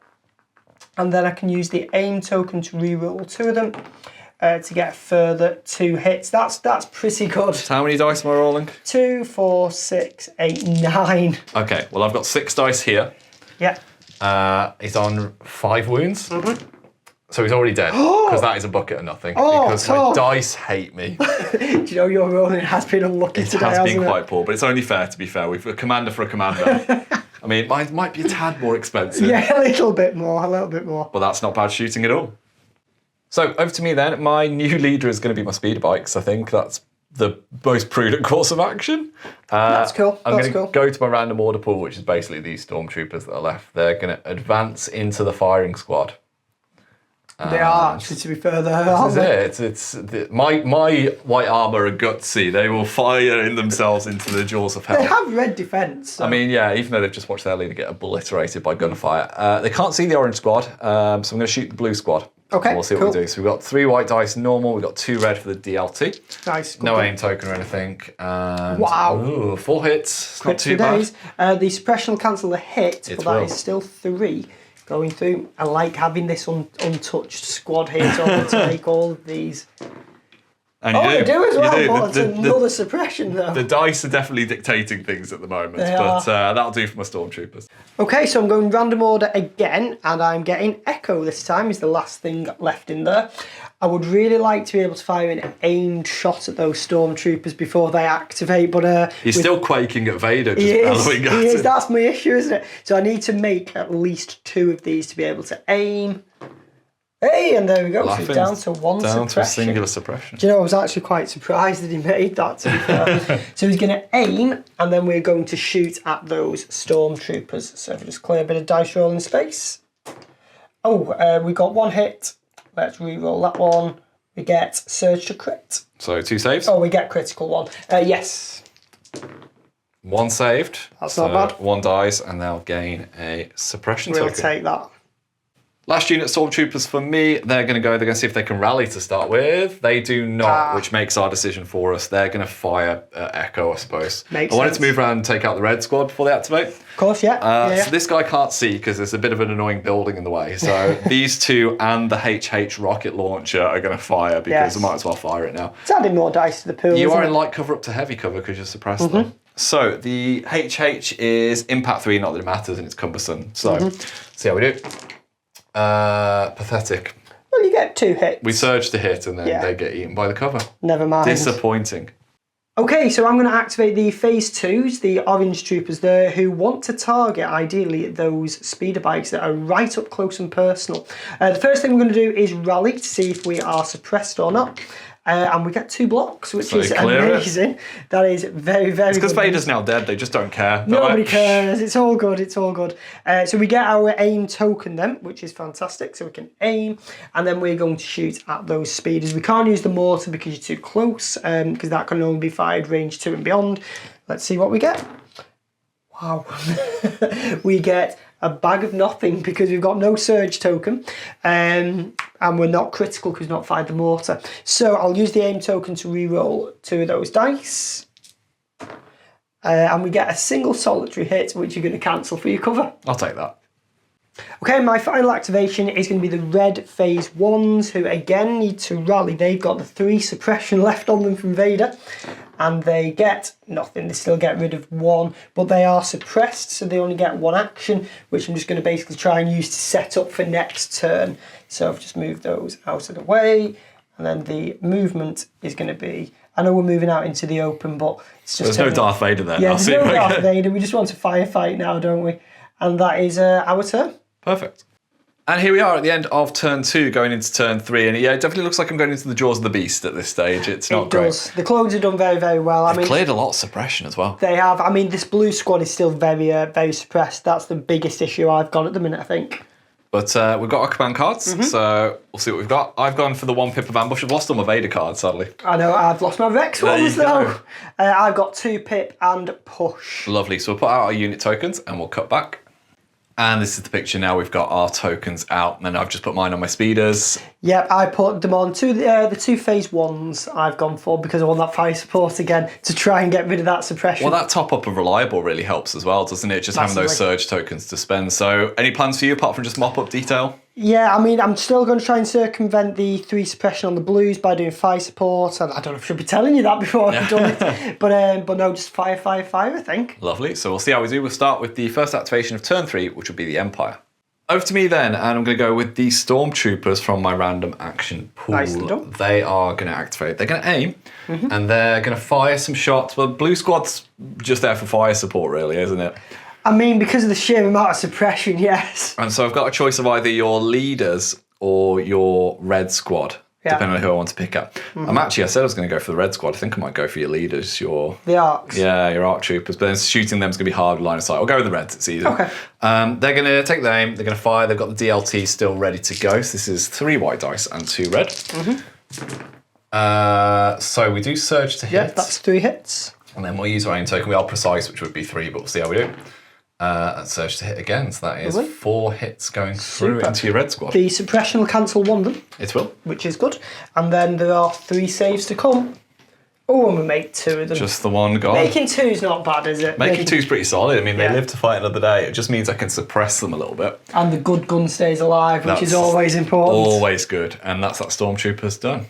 and then I can use the aim token to reroll 2 of them to get a further 2 hits. That's pretty good. So how many dice am I rolling? 2, 4, 6, 8, 9. Okay, well, I've got 6 dice here. Yeah. He's on 5 wounds. So he's already dead, because that is a bucket of nothing. Because my Tom. dice hate me. Do you know your rolling has been unlucky It today, has hasn't been it? quite poor, but it's only fair, to be fair. We've a commander for a commander. I mean, mine might be a tad more expensive. Yeah, a little bit more. But that's not bad shooting at all. So over to me then. My new leader is going to be my speeder bikes. I think that's the most prudent course of action. That's cool. I'm That's going to go to my random order pool, which is basically these stormtroopers that are left. They're going to advance into the firing squad. They are actually, to be fair, there, aren't they? It's my white armor are gutsy. They will fire in themselves into the jaws of hell. They have red defense. So. I mean, yeah, even though they've just watched their leader get obliterated by gunfire. They can't see the orange squad, so I'm going to shoot the blue squad. Okay, And we'll see what cool. we do. So we've got 3 white dice normal, we've got 2 red for the DLT. Nice. No good. aim token or anything. And, Wow. Ooh, 4 hits. It's not Quick too 2 bad. days. The suppression will cancel the hit, It but that will. is still 3 going through. I like having this untouched squad here to take all of these. And Oh, you they do as You well, do. but it's another suppression though. The dice are definitely dictating things at the moment, They but are. that'll do for my stormtroopers. Okay, so I'm going random order again, and I'm getting Echo this time, is the last thing left in there. I would really like to be able to fire an aimed shot at those stormtroopers before they activate, but... He's still quaking at Vader, just He is, bellowing at he is, him. that's my issue, isn't it? So I need to make at least 2 of these to be able to aim. Hey, and there we go, so Laughing. it's down to 1 Down to a suppression. singular suppression. Do you know, I was actually quite surprised that he made that, to be fair. So he's going to aim, and then we're going to shoot at those stormtroopers. So if we just clear a bit of dice rolling space. Oh, we got 1 hit. Let's re-roll that one. We get Surge to crit. So 2 saves. Oh, we get critical one. Yes. 1 saved. That's so not bad. 1 dies, and they'll gain a suppression We'll token. take that. Last unit, Stormtroopers for me. They're going to see if they can rally to start with. They do not, which makes our decision for us. They're going to fire Echo, I suppose. Makes I wanted sense. to move around and take out the red squad before they activate. Of course, yeah. So this guy can't see because there's a bit of an annoying building in the way. So these two and the HH rocket launcher are going to fire because I might as well fire it now. It's adding more dice to the pool. You are isn't in it? light cover up to heavy cover because you're suppressed them. So the HH is impact 3, not that it matters, and it's cumbersome. So see how we do. Pathetic. Well, you get 2 hits. We surge to hit and then they get eaten by the cover. Never mind. Disappointing. Okay, so I'm going to activate the phase 2s, the orange troopers there, who want to target, ideally, those speeder bikes that are right up close and personal. The first thing we're going to do is rally to see if we are suppressed or not. And we get 2 blocks, which is amazing. That is very, very good. It's because Vader's now dead, they just don't care. Nobody cares, it's all good, it's all good. So we get our aim token then, which is fantastic. So we can aim, and then we're going to shoot at those speeders. We can't use the mortar because you're too close, because that can only be fired range 2 and beyond. Let's see what we get. Wow. We get a bag of nothing because we've got no surge token, and we're not critical because we've not fired the mortar. So I'll use the aim token to re-roll 2 of those dice. And we get a single solitary hit, which you're going to cancel for your cover. I'll take that. Okay, my final activation is going to be the red phase 1s, who again need to rally. They've got the 3 suppression left on them from Vader, and they get nothing. They still get rid of 1, but they are suppressed, so they only get 1 action, which I'm just going to basically try and use to set up for next turn. So I've just moved those out of the way, and then the movement is going to be... I know we're moving out into the open, but it's just... There's no Darth Vader there. Yeah, there's no Darth Vader. We just want to firefight now, don't we? And that is our turn. Perfect. And here we are at the end of turn 2, going into turn 3. And yeah, it definitely looks like I'm going into the jaws of the beast at this stage. It's not great. It does. The clones have done very, very well. They've cleared a lot of suppression as well. They have. I mean, this blue squad is still very, very suppressed. That's the biggest issue I've got at the minute, I think. But we've got our command cards, so we'll see what we've got. I've gone for the 1 pip of ambush. I've lost all my Vader cards, sadly. I know, I've lost my Rex ones, though. I've got 2 pip and push. Lovely. So we'll put out our unit tokens and we'll cut back. And this is the picture now. We've got our tokens out, and I've just put mine on my speeders. Yep, I put them on the 2 phase 1s I've gone for because I want that fire support again to try and get rid of that suppression. Well, that top up of reliable really helps as well, doesn't it? Just having those surge tokens to spend. So any plans for you apart from just mop up detail? Yeah, I mean, I'm still going to try and circumvent the 3 suppression on the blues by doing fire support. And I don't know if I should be telling you that before I've done it. But no, just fire, I think. Lovely. So we'll see how we do. We'll start with the first activation of turn 3, which will be the Empire. Over to me then, and I'm going to go with the Stormtroopers from my random action pool. Nicely done. They are going to activate. They're going to aim, and they're going to fire some shots. Well, Blue Squad's just there for fire support, really, isn't it? I mean, because of the sheer amount of suppression, yes. And so I've got a choice of either your leaders or your red squad, depending on who I want to pick up. I said I was going to go for the red squad. I think I might go for your leaders, the ARCs. Yeah, your ARC troopers. But then shooting them is going to be hard line of sight. I'll go with the reds, it's easier. Okay. They're going to take the aim, they're going to fire. They've got the DLT still ready to go. So this is 3 white dice and 2 red. So we do surge to hit. Yeah, that's 3 hits. And then we'll use our aim token. We are precise, which would be 3, but we'll see how we do. Surge to hit again, so that is 4 hits going through into your red squad. The suppression will cancel 1 of them. It will. Which is good. And then there are 3 saves to come. Oh, and we make 2 of them. Just the 1 gone. Making 2 is not bad, is it? Making 2 is pretty solid. I mean, they live to fight another day. It just means I can suppress them a little bit. And the good gun stays alive, which is always important. Always good. And that's that Stormtroopers done.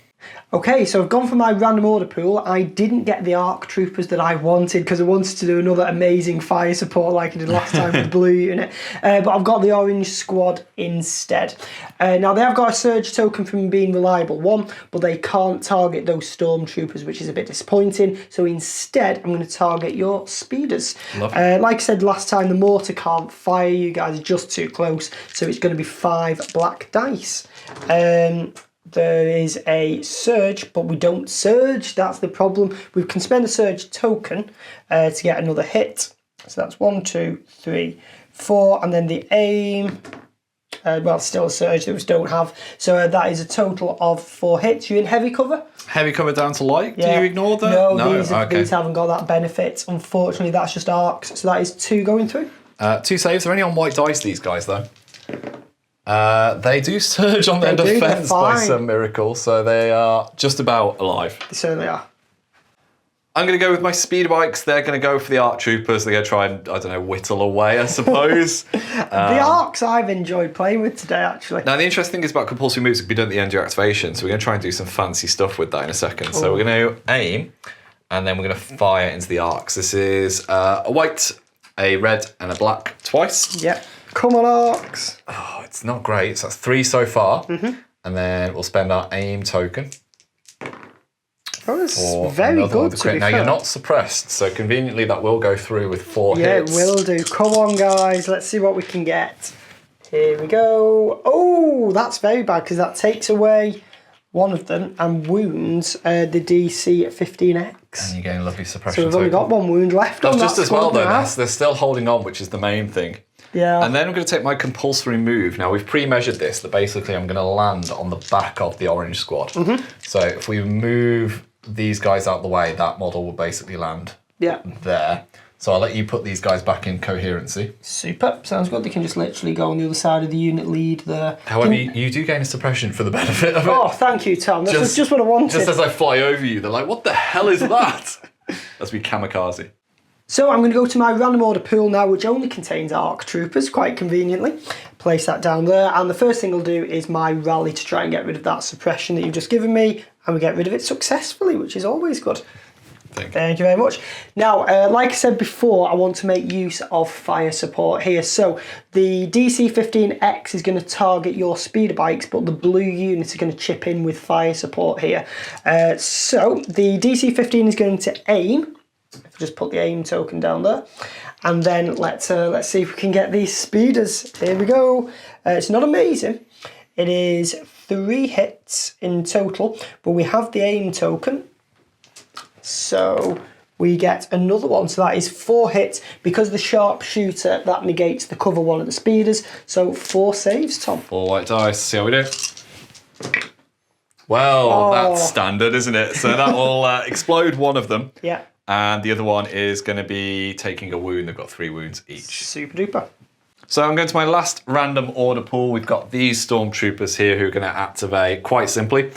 Okay, so I've gone for my random order pool. I didn't get the ARC troopers that I wanted because I wanted to do another amazing fire support like I did last time with the blue unit. But I've got the orange squad instead. Now, they have got a surge token from being reliable 1, but they can't target those stormtroopers, which is a bit disappointing. So instead, I'm going to target your speeders. Like I said last time, the mortar can't fire. You guys are just too close. So it's going to be 5 black dice. There is a surge, but we don't surge. That's the problem. We can spend a surge token to get another hit. So that's 1, 2, 3, 4. And then the aim Well, still a surge that we don't have. So that is a total of 4 hits. You in heavy cover? Heavy cover down to light. Yeah. Do you ignore that? No, these haven't got that benefit. Unfortunately, that's just arcs. So that is 2 going through. 2 saves. They're only on white dice, these guys, though. They do surge on their defense by some miracle, so they are just about alive. They certainly are. I'm going to go with my speeder bikes. They're going to go for the ARC troopers. They're going to try and, I don't know, whittle away, I suppose. The arcs I've enjoyed playing with today, actually. Now, the interesting thing is about compulsory moves, it can be done at the end of your activation, so we're going to try and do some fancy stuff with that in a second. So we're going to aim, and then we're going to fire into the arcs. This is a white, a red, and a black twice. Yep. Come on, arcs. Oh, it's not great. So that's 3 so far. And then we'll spend our aim token. Oh, that's very good, to be Now, fair. you're not suppressed, so conveniently that will go through with 4 hits. Yeah, it will do. Come on, guys. Let's see what we can get. Here we go. Oh, that's very bad because that takes away one of them and wounds the DC at 15x. And you're getting a lovely suppression So we've only got 1 wound left on that just as well, squad though. now. They're still holding on, which is the main thing. Yeah. And then I'm going to take my compulsory move. Now, we've pre-measured this, that basically I'm going to land on the back of the orange squad. So if we move these guys out the way, that model will basically land there. So I'll let you put these guys back in coherency. Super. Sounds good. They can just literally go on the other side of the unit lead there. However, you do gain a suppression for the benefit of it. Oh, thank you, Tom. That's just what I wanted. Just as I fly over you, they're like, what the hell is that? That's me kamikaze. So I'm going to go to my random order pool now, which only contains ARC troopers, quite conveniently. Place that down there, and the first thing I'll do is my rally to try and get rid of that suppression that you've just given me, and we get rid of it successfully, which is always good. Thank you very much. Now, like I said before, I want to make use of fire support here. So the DC-15X is going to target your speeder bikes, but the blue units are going to chip in with fire support here. So the DC-15 is going to aim. Just put the aim token down there, and then let's see if we can get these speeders. Here we go. It's not amazing. It is 3 hits in total, but we have the aim token, so we get another one. So that is 4 hits because the sharpshooter that negates the cover one of the speeders. So 4 saves, Tom. 4 white dice. See how we do. Well, that's standard, isn't it? So that will explode one of them. Yeah. And the other one is going to be taking a wound. They've got 3 wounds each. Super duper. So I'm going to my last random order pool. We've got these stormtroopers here who are going to activate quite simply.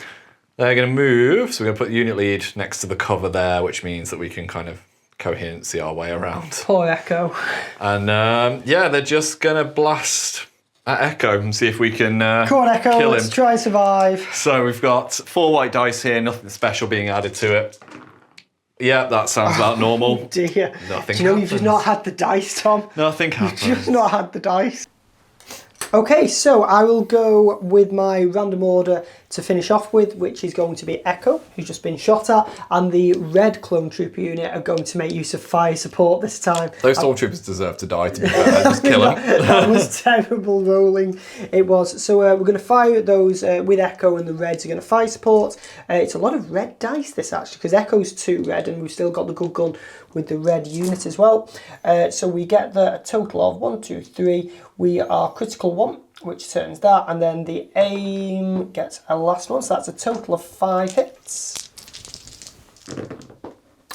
They're going to move. So we're going to put the unit lead next to the cover there, which means that we can kind of coherency our way around. Poor Echo. And yeah, they're just going to blast at Echo and see if we can Come on, Echo. kill Let's him. try and survive. So we've got 4 white dice here, nothing special being added to it. Yeah, that sounds about normal. Dear. Nothing Do you know you've happens. just not had the dice, Tom? Nothing happens. Just not had the dice. Okay, so I will go with my random order to finish off with, which is going to be Echo, who's just been shot at, and the red clone trooper unit are going to make use of fire support this time. Those stormtroopers deserve to die, to be fair. Just kill them. That was terrible rolling. It was. So we're going to fire at those with Echo, and the reds are going to fire support. It's a lot of red dice, this actually, because Echo's 2 red, and we've still got the good gun with the red unit as well. So we get a total of 1, 2, 3. We are critical 1, which turns that, and then the aim gets a last one, so that's a total of 5 hits.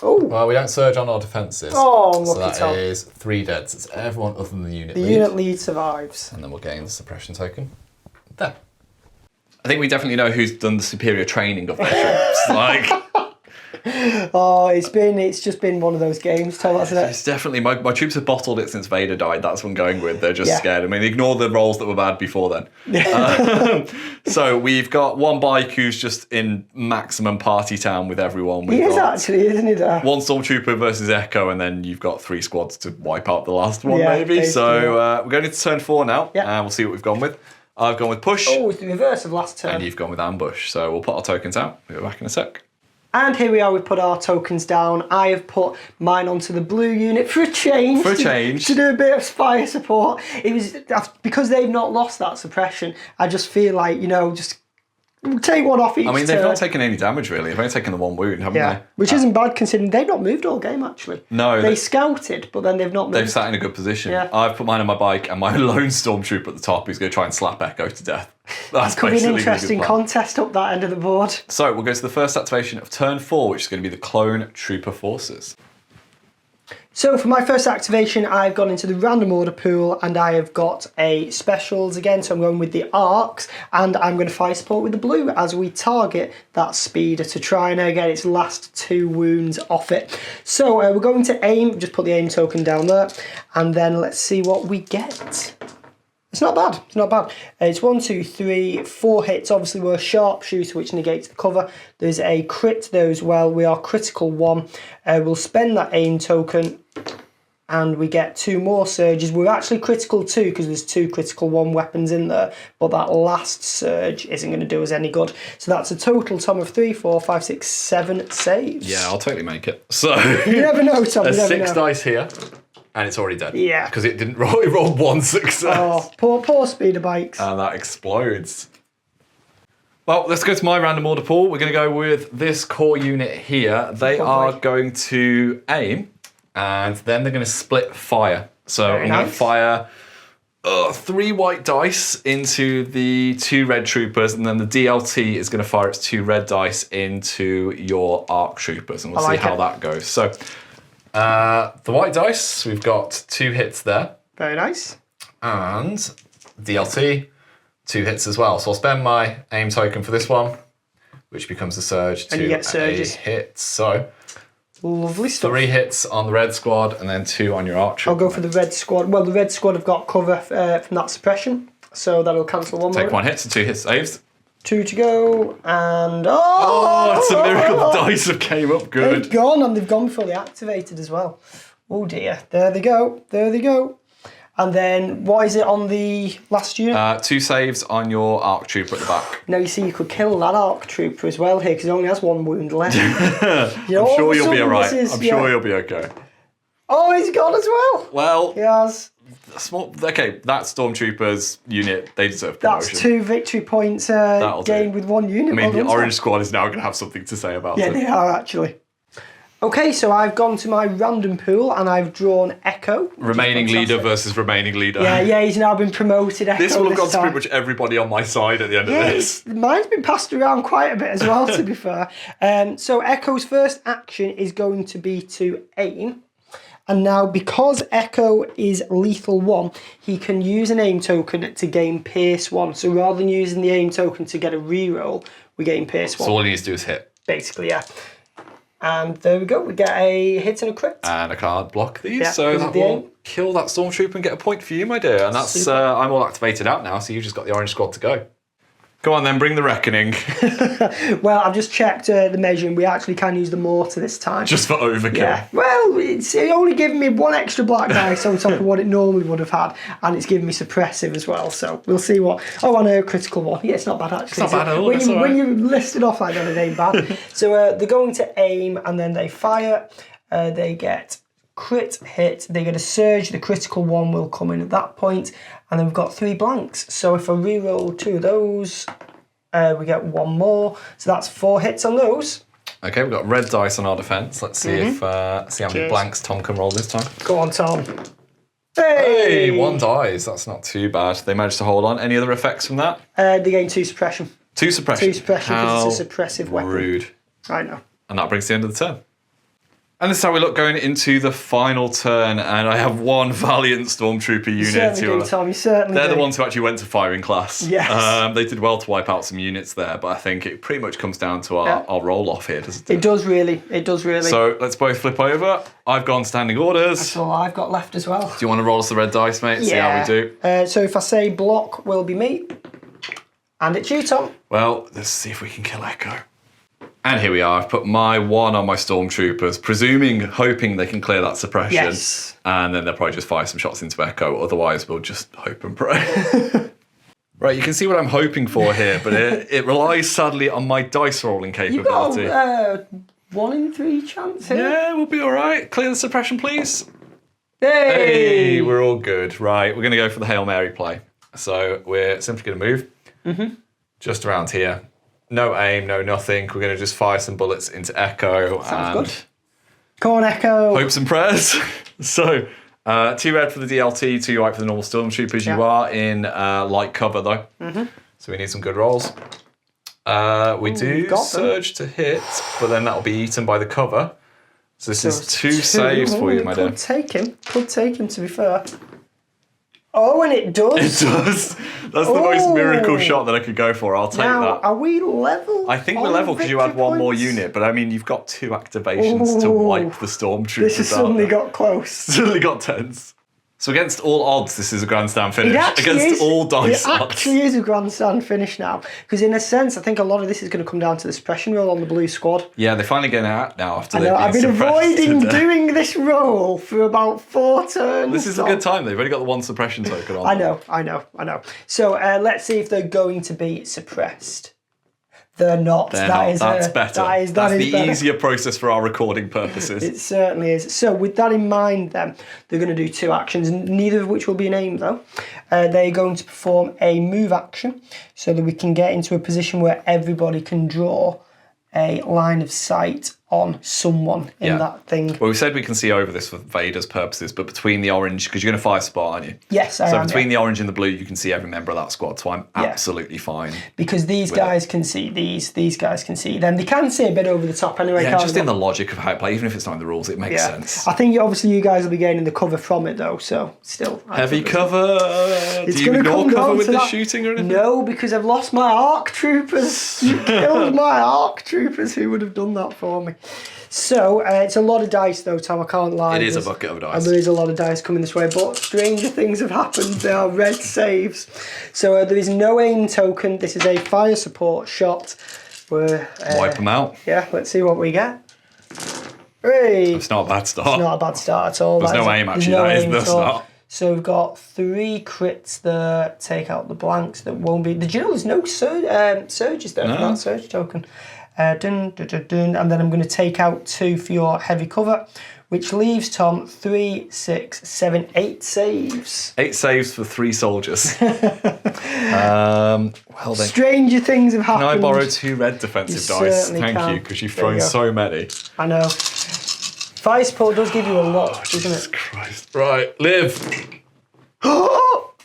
Oh, Well, we don't surge on our defences. Oh, so lucky that Tom. is 3 deads. It's everyone other than the unit the lead. unit lead survives. And then we'll gain the suppression token. There. I think we definitely know who's done the superior training of their troops. Like, Oh, it's just been one of those games, Tom, hasn't it? it's definitely, my troops have bottled it since Vader died. That's what I'm going with. They're just Yeah. scared. I mean, ignore the rolls that were bad before then. So we've got one bike who's just in maximum party town with everyone. We've He is got actually, isn't he, there? one stormtrooper versus Echo, and then you've got 3 squads to wipe out the last one, Yeah, maybe. basically, So we're going into turn 4 now, Yeah. and we'll see what we've gone with. I've gone with push, Oh, it's the reverse of last turn. and you've gone with ambush. So we'll put our tokens out. We'll be back in a sec. And here we are, we've put our tokens down. I have put mine onto the blue unit for a change. For a change. To do a bit of fire support. It was because they've not lost that suppression. I just feel like, just We'll take one off each I mean, they've turn. not taken any damage, really. They've only taken the one wound, haven't Yeah, they? which isn't bad considering they've not moved all game, actually. No, They scouted, but then they've not moved. They've sat in a good position. Yeah. I've put mine on my bike and my lone stormtrooper at the top who's going to try and slap Echo to death. That's Could be an basically the interesting plan. contest up that end of the board. So we'll go to the first activation of turn 4, which is going to be the Clone Trooper Forces. So for my first activation, I've gone into the random order pool and I have got a specials again. So I'm going with the arcs and I'm going to fire support with the blue as we target that speeder to try and get its last 2 wounds off it. So we're going to aim, just put the aim token down there, and then let's see what we get. It's not bad, it's not bad. It's 1, 2, 3, 4 hits. Obviously we're a sharpshooter, which negates the cover. There's a crit there as well. We are critical 1. We'll spend that aim token and we get 2 more surges. We're actually critical 2 because there's 2 critical 1 weapons in there, but that last surge isn't going to do us any good. So that's a total, Tom, of 3, 4, 5, 6, 7 saves. Yeah, I'll totally make it. So You never know, Tom, you there's never 6 know. dice here, and it's already dead. Yeah. Because it didn't roll. It rolled 1 success. Oh, poor speeder bikes. And that explodes. Well, let's go to my random order pool. We're going to go with this core unit here. They are going to aim, and then they're going to split fire. So Very I'm going to nice. fire 3 white dice into the 2 red troopers, and then the DLT is going to fire its 2 red dice into your ARC troopers, and we'll I like see how it. that goes. So the white dice, we've got 2 hits there, Very nice. and DLT, 2 hits as well. So I'll spend my aim token for this one, which becomes a surge And to you get surges. a hit. So Lovely stuff. 3 hits on the red squad, and then 2 on your archer. I'll go for the red squad. Well, the red squad have got cover from that suppression, so that'll cancel one Take more. 1 hit, so 2 hit saves. 2 to go, and Oh, it's a miracle the dice have came up They've good. gone, and they've gone fully activated as well. Oh dear, there they go, there they go. And then, what is it on the last unit? 2 saves on your arc trooper at the back. Now you see you could kill that ARC trooper as well here, because he only has 1 wound left. I'm sure you'll be alright. I'm sure you'll be okay. Oh, he's gone as well. Well, He has. okay, that Stormtroopers unit, they deserve promotion. That's 2 victory points That'll do. gained with 1 unit. I mean, Well the done, orange Tom. squad is now going to have something to say about Yeah, it. they are actually. Okay, so I've gone to my random pool and I've drawn Echo. which is Remaining leader fantastic. versus remaining leader. Yeah, he's now been promoted. Echo This will have gone to time. pretty much everybody on my side at the end Yeah, of this. mine's been passed around quite a bit as well, to be fair. So Echo's first action is going to be to aim. And now, because Echo is lethal 1, he can use an aim token to gain Pierce 1. So rather than using the aim token to get a reroll, we gain Pierce 1. So all he needs to do is hit. Basically, yeah. And there we go. We get a hit and a crit. And I can't block these, Yeah, so because of that the will aim. kill that Stormtrooper and get a point for you, my dear. And that's Super. I'm all activated out now, so you've just got the orange squad to go. Go on then, bring the reckoning. Well, I've just checked the measure and we actually can use the mortar this time. Just for overkill. Yeah. Well, it's only given me 1 extra black dice on top of what it normally would have had, and it's given me suppressive as well. So we'll see what. Oh, and a critical 1. Yeah, it's not bad actually. It's not bad at all, When it's you, all when right. you list it off like that, it ain't bad. So they're going to aim and then they fire. They get crit hit. They get a surge. The critical 1 will come in at that point, and then we've got 3 blanks. So if I reroll 2 of those. We get 1 more, so that's 4 hits on those. Okay, we've got red dice on our defence. Let's see if see how many Cheers. blanks Tom can roll this time. Go on, Tom. Hey, 1 dies. That's not too bad. They managed to hold on. Any other effects from that? They gain 2 suppression. 2 suppression. 2 suppression because How it's a suppressive weapon. rude. I know. And that brings the end of the turn. And this is how we look going into the final turn. And I have 1 Valiant Stormtrooper You unit. certainly do, Tom. You certainly They're do. the ones who actually went to firing class. Yes. They did well to wipe out some units there, but I think it pretty much comes down to Yeah. our roll off here, doesn't It does really. It does really. So let's both flip over. I've gone standing orders. That's all I've got left as well. Do you want to roll us the red dice, mate? See how we do. So if I say block will be me, and it's you, Tom. Well, let's see if we can kill Echo. And here we are. I've put my 1 on my Stormtroopers, hoping they can clear that suppression. Yes. And then they'll probably just fire some shots into Echo. Otherwise, we'll just hope and pray. Right, you can see what I'm hoping for here, but it relies sadly on my dice rolling You got capability. a 1 in 3 chance here. Yeah, we'll be all right. Clear the suppression, please. Hey! Hey, we're all good. Right, we're going to go for the Hail Mary play. So we're simply going to move just around here. No aim, no nothing. We're going to just fire some bullets into Echo. Sounds and good. Come on, Echo. hopes and prayers. So, 2 red for the DLT, 2 white for the normal Stormtroopers. Yeah. You are in light cover, though. So we need some good rolls. We do got them. surge to hit, but then that'll be eaten by the cover. So this is 2 saves for you, my dear. Could take him, to be fair. Oh, and it does. It does. That's the most miracle shot that I could go for. I'll take Now, that. are we level? I think we're on level because you had victory 1 more points? unit, but I mean, you've got 2 activations to wipe the Stormtroopers This has out. suddenly got close. Suddenly got tense. So against all odds, this is a grandstand finish. It actually Against is, all dice it odds. actually is a grandstand finish now. Because in a sense, I think a lot of this is going to come down to the suppression roll on the blue squad. Yeah, they're finally getting out now after I they've know, been I've been suppressed avoiding to death. doing this roll for about 4 turns. This is a good time. They've only got the 1 suppression token on. I know. So let's see if they're going to be suppressed. They're not. They're not. That's better. That's the better. easier process for our recording purposes. It certainly is. So with that in mind then, they're going to do 2 actions, neither of which will be an aim though. They're going to perform a move action so that we can get into a position where everybody can draw a line of sight on someone in that thing. Well, we said we can see over this for Vader's purposes, but between the orange, because you're going to fire spot, aren't you? Yes, I So am, between yeah. the orange and the blue, you can see every member of that squad, so I'm absolutely fine. Because these guys can see these guys can see them. They can see a bit over the top anyway, Yeah, can't just they? in the logic of how it play, even if it's not in the rules, it makes sense. I think obviously you guys will be gaining the cover from it though, so still. Heavy cover. It's Do you going to ignore come cover down with to the that. shooting or anything? No, because I've lost my ARC troopers. You killed my ARC troopers who would have done that for me. So, it's a lot of dice though, Tom, I can't lie. It is a There's- bucket of dice. And there is a lot of dice coming this way, but stranger things have happened. They are red saves. So there is no aim token. This is a fire support shot. Where, Wipe them out. yeah, let's see what we get. Hey! It's not a bad start. Not a bad start at all. There's That no is- aim, there's actually. no That is aim the at all. start. So we've got 3 crits there, take out the blanks that won't be. Did you know there's no surges there for that surge token? Dun, dun, dun, dun, and then I'm going to take out 2 for your heavy cover, which leaves Tom 3, 6, 7, 8 saves. 8 saves for 3 soldiers. Well then. Stranger things have Can happened. I borrow 2 red defensive You dice? certainly Thank can. you, because you've There you thrown go. so many. I know. Fire support does give you a lot, doesn't it? Christ. Right, live.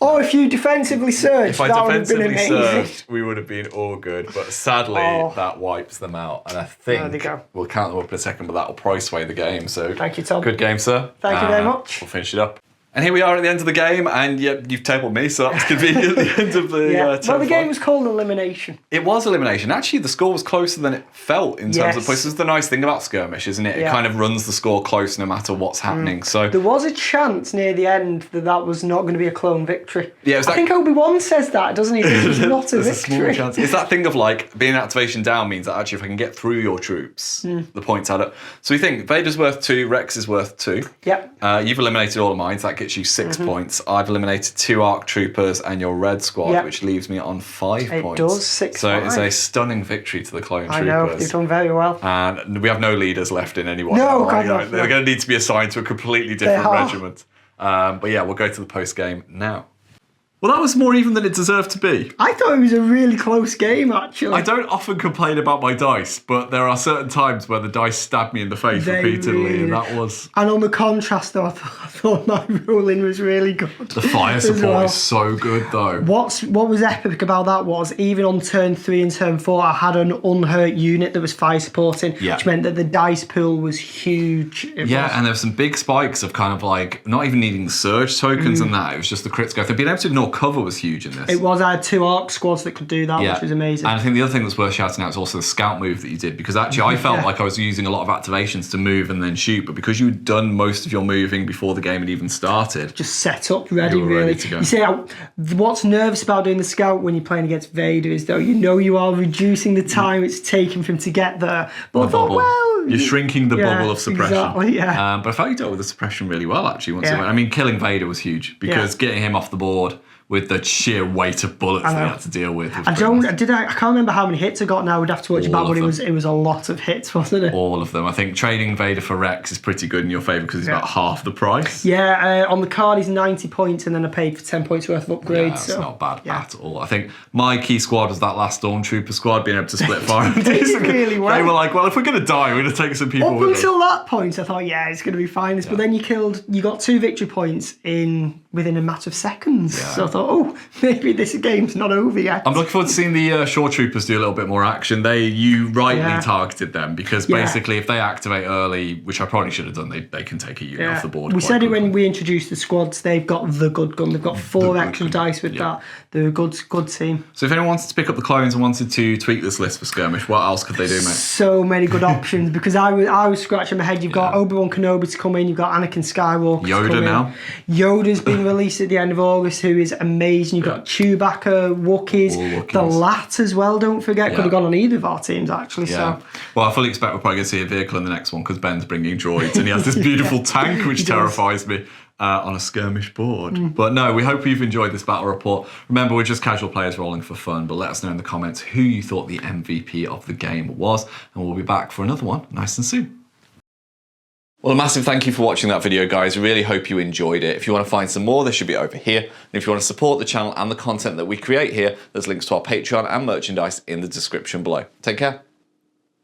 Oh, if you defensively surged, If I that would have been defensively amazing. served, we would have been all good. But sadly, Oh. that wipes them out. And I There they think go. we'll count them up in a second, but that'll probably sway the game. So Thank you, Tom. good game, sir. Thank you very much. We'll finish it up. And here we are at the end of the game, and yep, you've tabled me, so that's convenient at the end of the Yeah. turn Well, the game five. was called Elimination. It was elimination. Actually, the score was closer than it felt in terms Yes. of points. This is the nice thing about skirmish, isn't it? It Yeah. kind of runs the score close no matter what's happening. So There was a chance near the end that was not going to be a clone victory. Yeah, it was I that- think Obi-Wan says that, doesn't he? This is not a there's a small victory. chance. It's that thing of like being activation down means that actually if I can get through your troops, the points add up. So we think Vader's worth 2, Rex is worth 2. Yep. You've eliminated all of mine, so that gets you 6 points. I've eliminated 2 ARC troopers and your red squad, Yep. which leaves me on 5 It points. does, 6, So it's 5. a stunning victory to the clone I know, troopers. they've done very well. And we have no leaders left in anyone. No, now, God, no, They're no. going to need to be assigned to a completely different are. regiment. But yeah, we'll go to the post game now. Well, that was more even than it deserved to be. I thought it was a really close game, actually. I don't often complain about my dice, but there are certain times where the dice stab me in the face They repeatedly, really- and that was... And on the contrast, though, I thought my rolling was really good. The fire as support well. is so good, though. What was epic about that was even on turn 3 and turn 4, I had an unhurt unit that was fire supporting, Yeah. which meant that the dice pool was huge. It Yeah, was. and there were some big spikes of kind of like not even needing surge tokens Mm. and that. It was just the crits go. Being able to ignore cover was huge in this. It was. I had 2 ARC squads that could do that, which was amazing. And I think the other thing that's worth shouting out is also the scout move that you did, because actually I felt Yeah. like I was using a lot of activations to move and then shoot, but because you'd done most of your moving before the game had even started. Just set up, ready, You were really. ready to go. You see, what's nervous about doing the scout when you're playing against Vader is, though, you are reducing the time it's taking for him to get there. But I thought, Bubble. well... You're shrinking the yeah, bubble of suppression. Exactly, yeah. But I felt you dealt with the suppression really well, actually. Once Yeah. it went. I mean, killing Vader was huge because Yeah. getting him off the board with the sheer weight of bullets they had to deal with. I can't remember how many hits I got now. We'd have to watch it back, but it was a lot of hits, wasn't it? All of them. I think trading Vader for Rex is pretty good in your favour because he's about half the price. Yeah, on the card he's 90 points, and then I paid for 10 points worth of upgrades. Yeah, that's not bad at all. I think my key squad was that last Stormtrooper squad, being able to split fire. They did really well. They were like, well, if we're going to die, we're going to take some people with us. Up until that point, I thought, yeah, it's going to be fine. But then you got 2 victory points within a matter of seconds. Yeah. So I thought, oh, maybe this game's not over yet. I'm looking forward to seeing the Shore Troopers do a little bit more action. You rightly targeted them because basically if they activate early, which I probably should have done, they can take a unit off the board. We said it when we introduced the squads. They've got the good gun. They've got 4 extra dice with that. They're a good team. So if anyone wanted to pick up the clones and wanted to tweak this list for Skirmish, what else could they do, mate? So many good options because I was scratching my head. You've got Obi-Wan Kenobi to come in. You've got Anakin Skywalker. Yoda now. Yoda's been released at the end of August, who is amazing. You've got Chewbacca, Wookiees, the Lat as well. Don't forget, could have gone on either of our teams actually. Yeah. So, well, I fully expect we're probably going to see a vehicle in the next one because Ben's bringing droids and he has this beautiful tank which terrifies me. On a skirmish board. But no, we hope you've enjoyed this battle report. Remember, we're just casual players rolling for fun, but let us know in the comments who you thought the MVP of the game was, and we'll be back for another one nice and soon. Well, a massive thank you for watching that video, guys. Really hope you enjoyed it. If you want to find some more, they should be over here. And if you want to support the channel and the content that we create here, there's links to our Patreon and merchandise in the description below. Take care.